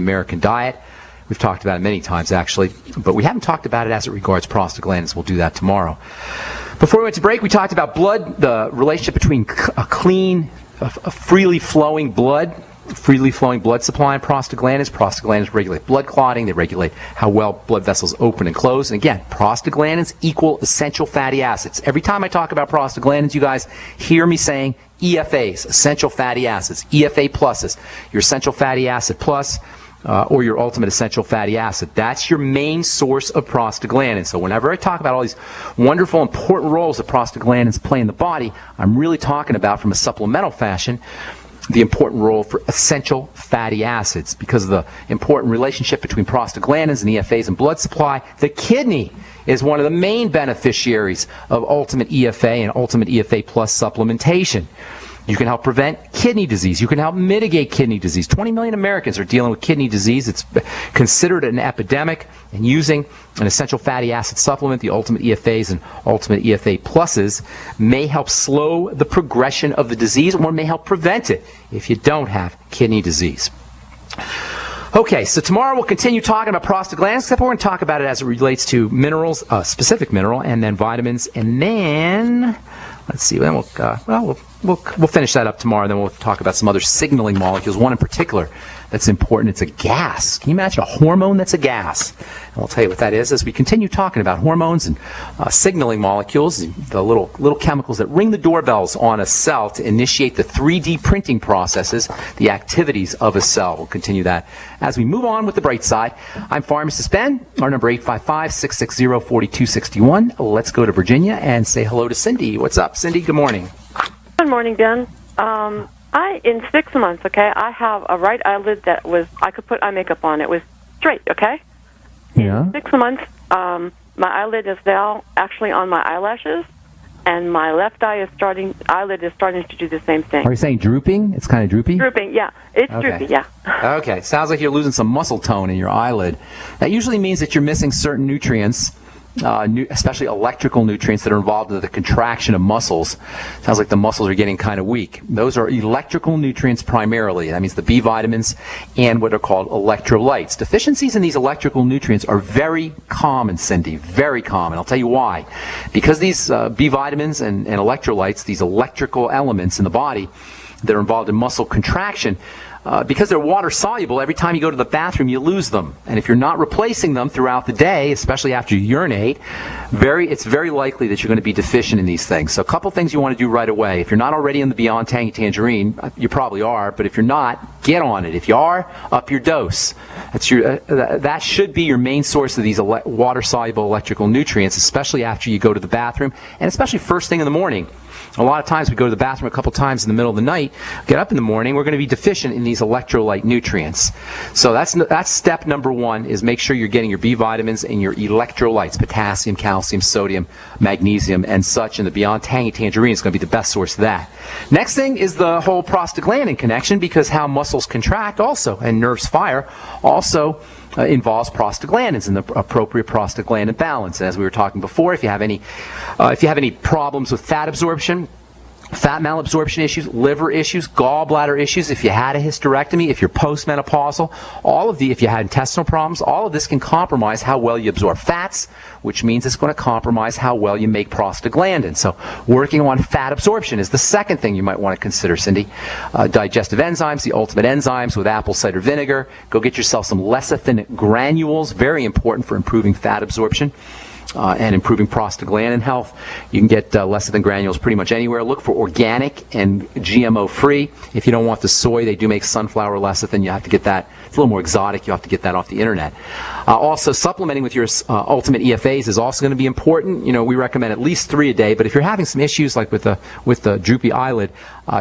American diet. We've talked about it many times, actually, but we haven't talked about it as it regards prostaglandins. We'll do that tomorrow. Before we went to break, we talked about blood, the relationship between a clean, a freely flowing blood supply and prostaglandins. Prostaglandins regulate blood clotting. They regulate how well blood vessels open and close. And again, prostaglandins equal essential fatty acids. Every time I talk about prostaglandins, you guys hear me saying EFAs, essential fatty acids, EFA pluses, your essential fatty acid plus, or your ultimate essential fatty acid. That's your main source of prostaglandins. So whenever I talk about all these wonderful, important roles that prostaglandins play in the body, I'm really talking about, from a supplemental fashion, the important role for essential fatty acids. Because of the important relationship between prostaglandins and EFAs and blood supply, the kidney is one of the main beneficiaries of ultimate EFA and ultimate EFA plus supplementation. You can help prevent kidney disease. You can help mitigate kidney disease. 20 million Americans are dealing with kidney disease. It's considered an epidemic, and using an essential fatty acid supplement, the ultimate EFAs and ultimate EFA pluses, may help slow the progression of the disease, or may help prevent it if you don't have kidney disease. Okay, so tomorrow we'll continue talking about prostaglandins, except we're going to talk about it as it relates to minerals, a specific mineral, and then vitamins, and then let's see. Then we'll finish that up tomorrow. Then we'll talk about some other signaling molecules. One in particular that's important. It's a gas. Can you imagine a hormone that's a gas? And we'll tell you what that is as we continue talking about hormones and signaling molecules, the little chemicals that ring the doorbells on a cell to initiate the 3D printing processes, the activities of a cell. We'll continue that as we move on with the bright side. I'm Pharmacist Ben. Our number 855-660-4261. Let's go to Virginia and say hello to Cindy. What's up, Cindy? Good morning. Good morning, Ben. In 6 months, okay, I have a right eyelid that I could put eye makeup on. It was straight, okay? Yeah. In 6 months, my eyelid is now actually on my eyelashes, and my left eyelid is starting to do the same thing. Are you saying drooping? It's kind of droopy? Drooping, yeah. It's droopy, yeah. Okay. Sounds like you're losing some muscle tone in your eyelid. That usually means that you're missing certain nutrients, especially electrical nutrients that are involved in the contraction of muscles. Sounds like the muscles are getting kind of weak. Those are electrical nutrients primarily. That means the B vitamins and what are called electrolytes. Deficiencies in these electrical nutrients are very common, Cindy, very common. I'll tell you why. Because these B vitamins and electrolytes, these electrical elements in the body that are involved in muscle contraction, because they're water soluble, every time you go to the bathroom you lose them. And if you're not replacing them throughout the day, especially after you urinate, it's very likely that you're going to be deficient in these things. So a couple things you want to do right away. If you're not already on the Beyond Tangy Tangerine, you probably are, but if you're not, get on it. If you are, up your dose. That should be your main source of these water soluble electrical nutrients, especially after you go to the bathroom, and especially first thing in the morning. A lot of times we go to the bathroom a couple times in the middle of the night, get up in the morning, we're going to be deficient in these electrolyte nutrients. So that's step number one, is make sure you're getting your B vitamins and your electrolytes, potassium, calcium, sodium, magnesium, and such. And the Beyond Tangy Tangerine is going to be the best source of that. Next thing is the whole prostaglandin connection, because how muscles contract also and nerves fire also involves prostaglandins and the appropriate prostaglandin balance. And as we were talking before, if you have any problems with fat absorption, fat malabsorption issues, liver issues, gallbladder issues, if you had a hysterectomy, if you're postmenopausal, if you had intestinal problems, all of this can compromise how well you absorb fats, which means it's going to compromise how well you make prostaglandin. So working on fat absorption is the second thing you might want to consider, Cindy. Digestive enzymes, the ultimate enzymes with apple cider vinegar. Go get yourself some lecithin granules, very important for improving fat absorption. And improving prostaglandin health. You can get lecithin granules pretty much anywhere. Look for organic and GMO-free. If you don't want the soy, they do make sunflower lecithin. You have to get that. It's a little more exotic. You have to get that off the internet. Also, supplementing with your ultimate EFAs is also going to be important. We recommend at least 3 a day. But if you're having some issues like with the droopy eyelid,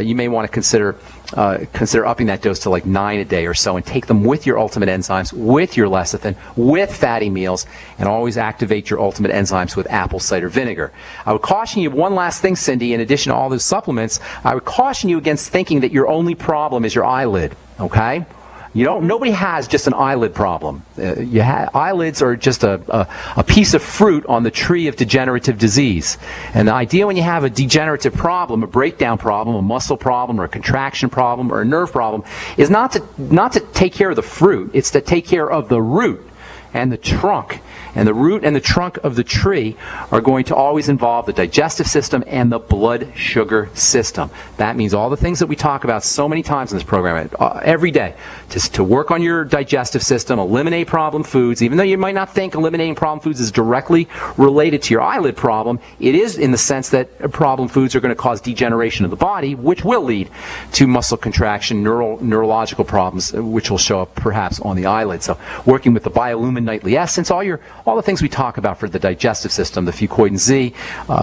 you may want to consider upping that dose to like 9 a day or so, and take them with your ultimate enzymes, with your lecithin, with fatty meals, and always activate your ultimate enzymes with apple cider vinegar. I would caution you one last thing, Cindy, in addition to all those supplements, I would caution you against thinking that your only problem is your eyelid, okay? Nobody has just an eyelid problem. Eyelids are just a piece of fruit on the tree of degenerative disease. And the idea when you have a degenerative problem, a breakdown problem, a muscle problem, or a contraction problem, or a nerve problem, is not to take care of the fruit. It's to take care of the root and the trunk. And the root and the trunk of the tree are going to always involve the digestive system and the blood sugar system. That means all the things that we talk about so many times in this program every day. Just to work on your digestive system, eliminate problem foods. Even though you might not think eliminating problem foods is directly related to your eyelid problem, it is in the sense that problem foods are going to cause degeneration of the body, which will lead to muscle contraction, neurological problems, which will show up perhaps on the eyelid. So working with the Biolumin Nightly Essence, all the things we talk about for the digestive system, the Fucoid Z,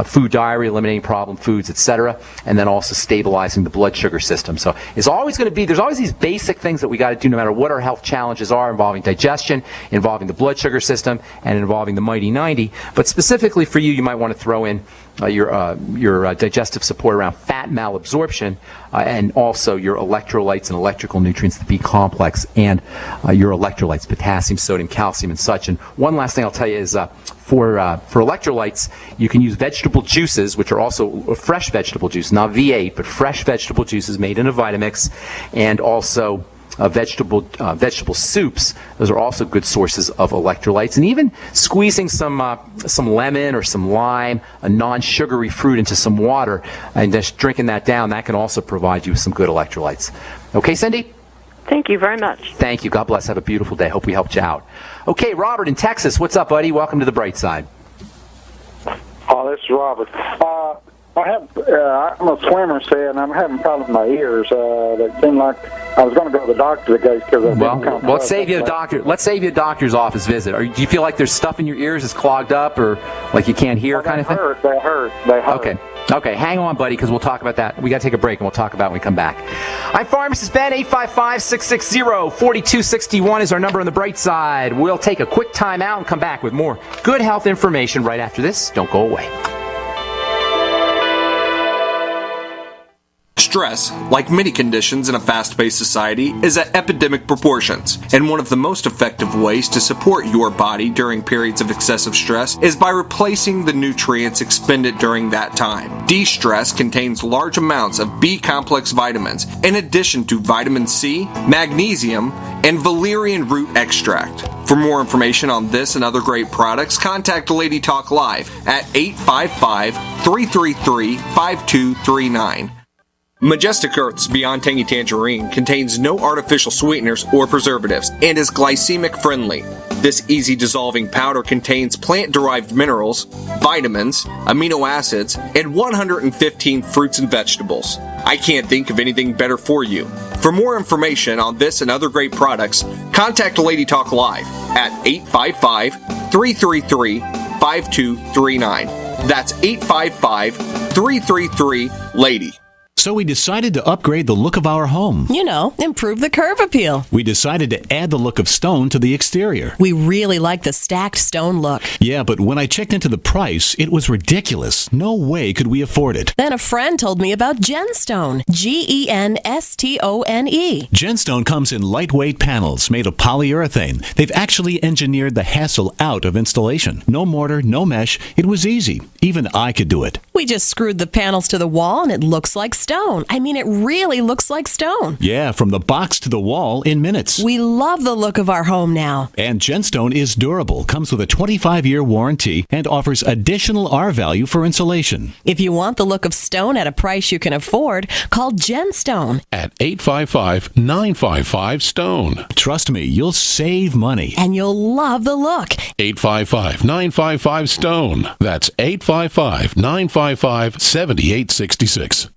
food diary, eliminating problem foods, etc., and then also stabilizing the blood sugar system. So it's always going to be, there's always these basic things that we got to do no matter what our health challenges are, involving digestion, involving the blood sugar system, and involving the Mighty 90. But specifically for you, you might want to throw in your digestive support around fat malabsorption, and also your electrolytes and electrical nutrients, the B complex, and your electrolytes, potassium, sodium, calcium, and such. And one last thing I'll tell you is for electrolytes, you can use vegetable juices, which are also fresh vegetable juice, not V8, but fresh vegetable juices made in a Vitamix, and also vegetable soups. Those are also good sources of electrolytes. And even squeezing some lemon or some lime, a non-sugary fruit, into some water and just drinking that down, that can also provide you with some good electrolytes. Okay, Cindy? Thank you very much. Thank you. God bless. Have a beautiful day. Hope we helped you out. Okay, Robert in Texas. What's up, buddy? Welcome to the Bright Side. Oh, this is Robert. I'm a swimmer, see, and I'm having problems with my ears. That seemed like I was going to go to the doctor today because let's save you a doctor. Let's save you a doctor's office visit. Do you feel like there's stuff in your ears that's clogged up, or like you can't hear, kind of thing? They hurt. Okay, hang on, buddy, because we'll talk about that. We got to take a break, and we'll talk about it when we come back. I'm Pharmacist Ben. 855-660-4261 is our number on the Bright Side. We'll take a quick time out and come back with more good health information right after this. Don't go away. Stress, like many conditions in a fast-paced society, is at epidemic proportions, and one of the most effective ways to support your body during periods of excessive stress is by replacing the nutrients expended during that time. De-stress contains large amounts of B-complex vitamins, in addition to vitamin C, magnesium, and valerian root extract. For more information on this and other great products, contact Lady Talk Live at 855-333-5239. Majestic Earth's Beyond Tangy Tangerine contains no artificial sweeteners or preservatives and is glycemic friendly. This easy dissolving powder contains plant-derived minerals, vitamins, amino acids, and 115 fruits and vegetables. I can't think of anything better for you. For more information on this and other great products, contact Lady Talk Live at 855-333-5239. That's 855-333-LADY. So we decided to upgrade the look of our home. You know, improve the curb appeal. We decided to add the look of stone to the exterior. We really like the stacked stone look. Yeah, but when I checked into the price, it was ridiculous. No way could we afford it. Then a friend told me about Genstone. Genstone. Genstone comes in lightweight panels made of polyurethane. They've actually engineered the hassle out of installation. No mortar, no mesh. It was easy. Even I could do it. We just screwed the panels to the wall and it looks like stone. I mean, it really looks like stone. Yeah, from the box to the wall in minutes. We love the look of our home now. And Genstone is durable, comes with a 25-year warranty, and offers additional R value for insulation. If you want the look of stone at a price you can afford, call Genstone at 855-955-STONE. Trust me, you'll save money. And you'll love the look. 855-955-STONE. That's 855-955-7866.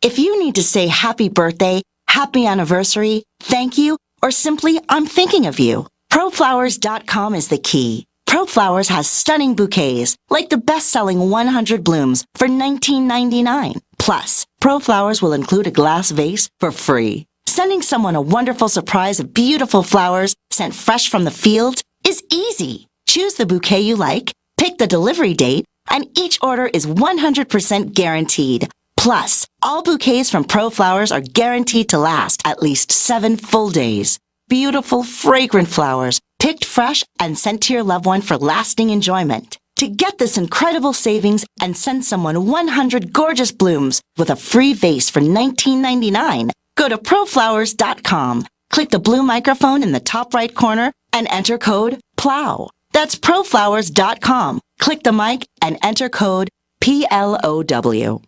If you need to say happy birthday, happy anniversary, thank you, or simply I'm thinking of you, ProFlowers.com is the key. ProFlowers has stunning bouquets, like the best-selling 100 blooms for $19.99. Plus, ProFlowers will include a glass vase for free. Sending someone a wonderful surprise of beautiful flowers sent fresh from the field is easy. Choose the bouquet you like, pick the delivery date, and each order is 100% guaranteed. Plus, all bouquets from ProFlowers are guaranteed to last at least 7 full days. Beautiful, fragrant flowers, picked fresh and sent to your loved one for lasting enjoyment. To get this incredible savings and send someone 100 gorgeous blooms with a free vase for $19.99, go to proflowers.com. Click the blue microphone in the top right corner and enter code PLOW. That's proflowers.com. Click the mic and enter code PLOW.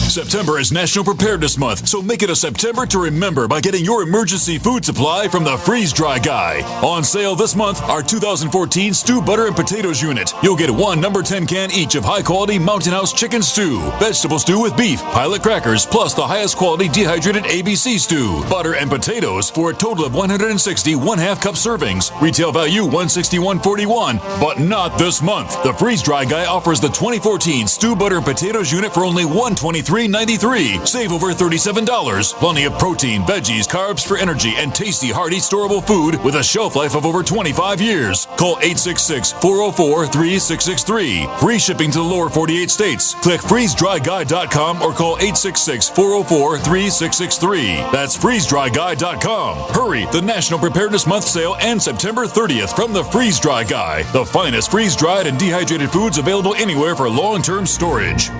September is National Preparedness Month, so make it a September to remember by getting your emergency food supply from the Freeze Dry Guy. On sale this month, our 2014 Stew Butter and Potatoes unit. You'll get one number 10 can each of high-quality Mountain House chicken stew, vegetable stew with beef, pilot crackers, plus the highest quality dehydrated ABC stew, butter and potatoes for a total of 160 1/2 cup servings. Retail value $161.41, but not this month. The Freeze Dry Guy offers the 2014 Stew Butter and Potatoes unit for only $123.93. Save over $37. Plenty of protein, veggies, carbs for energy, and tasty, hearty, storable food with a shelf life of over 25 years. Call 866-404-3663. Free shipping to the lower 48 states. Click freezedryguy.com or call 866-404-3663. That's freezedryguy.com. Hurry! The National Preparedness Month sale ends September 30th from the Freeze Dry Guy. The finest freeze-dried and dehydrated foods available anywhere for long-term storage.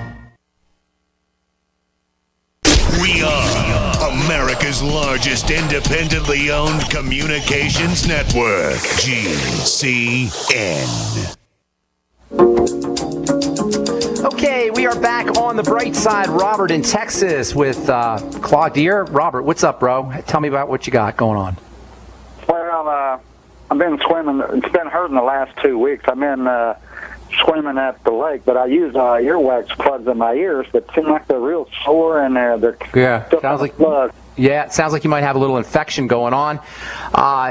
We are America's largest independently owned communications network, GCN. Okay, we are back on the bright side. Robert in Texas with Claudia. Robert, what's up, bro? Tell me about what you got going on. Well, I've been swimming. It's been hurting the last 2 weeks. I've been swimming at the lake, but I use earwax plugs in my ears that seem like they're real sore and they're sounds like plugged. Yeah, it sounds like you might have a little infection going on.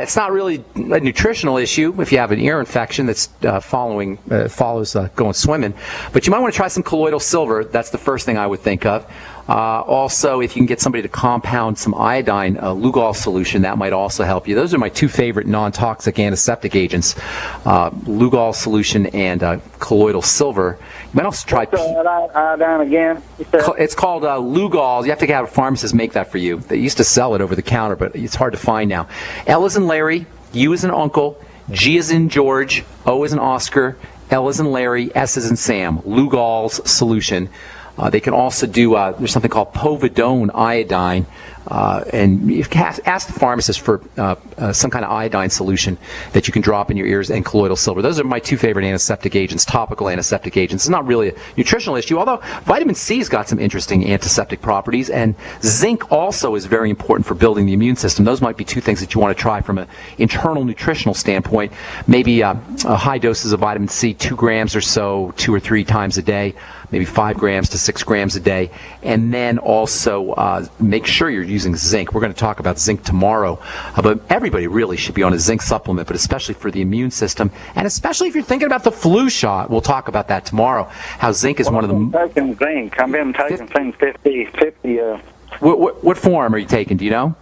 It's not really a nutritional issue if you have an ear infection that's follows going swimming, but you might want to try some colloidal silver. That's the first thing I would think of. Also, if you can get somebody to compound some iodine Lugol solution, that might also help you. Those are my two favorite non-toxic antiseptic agents, Lugol solution and colloidal silver. You might also try... iodine again? It's called Lugol. You have to have a pharmacist make that for you. They used to sell it over the counter, but it's hard to find now. L as in Larry, U as in Uncle, G as in George, O as in Oscar, L as in Larry, S as in Sam. Lugol's solution. They can also do, there's something called povidone iodine, and you can ask the pharmacist for some kind of iodine solution that you can drop in your ears, and colloidal silver. Those are my two favorite antiseptic agents, topical antiseptic agents. It's not really a nutritional issue, although vitamin C's got some interesting antiseptic properties, and zinc also is very important for building the immune system. Those might be two things that you want to try from an internal nutritional standpoint. Maybe high doses of vitamin C, 2 grams or so, 2 or 3 times a day. Maybe 5 grams to 6 grams a day, and then also make sure you're using zinc. We're going to talk about zinc tomorrow, but everybody really should be on a zinc supplement, but especially for the immune system, and especially if you're thinking about the flu shot. We'll talk about that tomorrow, how zinc is one of the... I've been taking zinc. I've been taking things 50. What form are you taking, do you know?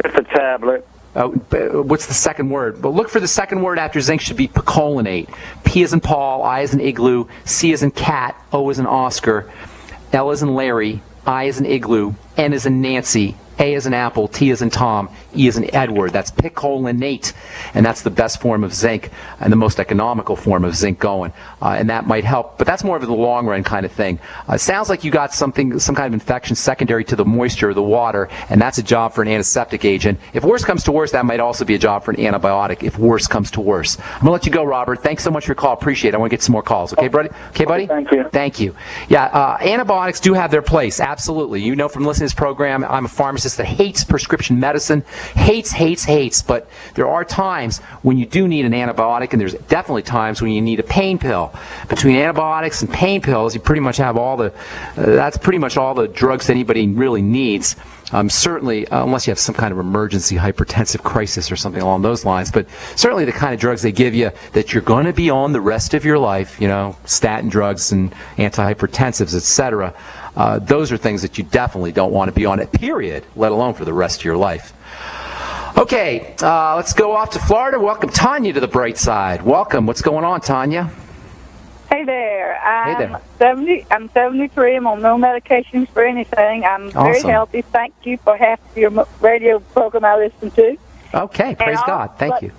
It's a tablet. What's the second word? Well, look for the second word after zinc should be picolinate. P as in Paul, I as in Igloo, C as in Cat, O as in Oscar, L as in Larry, I as in Igloo, N as in Nancy, A as in Apple, T as in Tom, E as in Edward. That's picolinate, and that's the best form of zinc and the most economical form of zinc going, and that might help. But that's more of the long run kind of thing. It sounds like you got some kind of infection secondary to the moisture of the water, and that's a job for an antiseptic agent. If worse comes to worse, that might also be a job for an antibiotic. If worse comes to worse, I'm gonna let you go, Robert. Thanks so much for your call. Appreciate it. I want to get some more calls. Okay, buddy? Okay, buddy? Thank you. Thank you. Yeah, antibiotics do have their place. Absolutely. You know from listening to this program, I'm a pharmacist that hates prescription medicine, hates, but there are times when you do need an antibiotic, and there's definitely times when you need a pain pill. Between antibiotics and pain pills, you pretty much have all the, that's pretty much all the drugs that anybody really needs. Certainly, unless you have some kind of emergency hypertensive crisis or something along those lines, but certainly the kind of drugs they give you that you're going to be on the rest of your life, you know, statin drugs and antihypertensives, etc., those are things that you definitely don't want to be on, period, let alone for the rest of your life. Okay, let's go off to Florida. Welcome Tanya to the bright side. Welcome. What's going on, Tanya? Hey there. there. Hey there. 73. I'm on no medications for anything. I'm very Awesome. healthy. Thank you for half of your radio program I listen to. Okay, praise God. Thank you.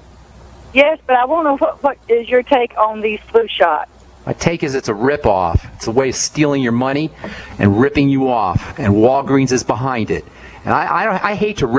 Yes, but I want to know what is your take on these flu shots? My take is it's a rip-off. It's a way of stealing your money and ripping you off, and Walgreens is behind it. And I hate to rip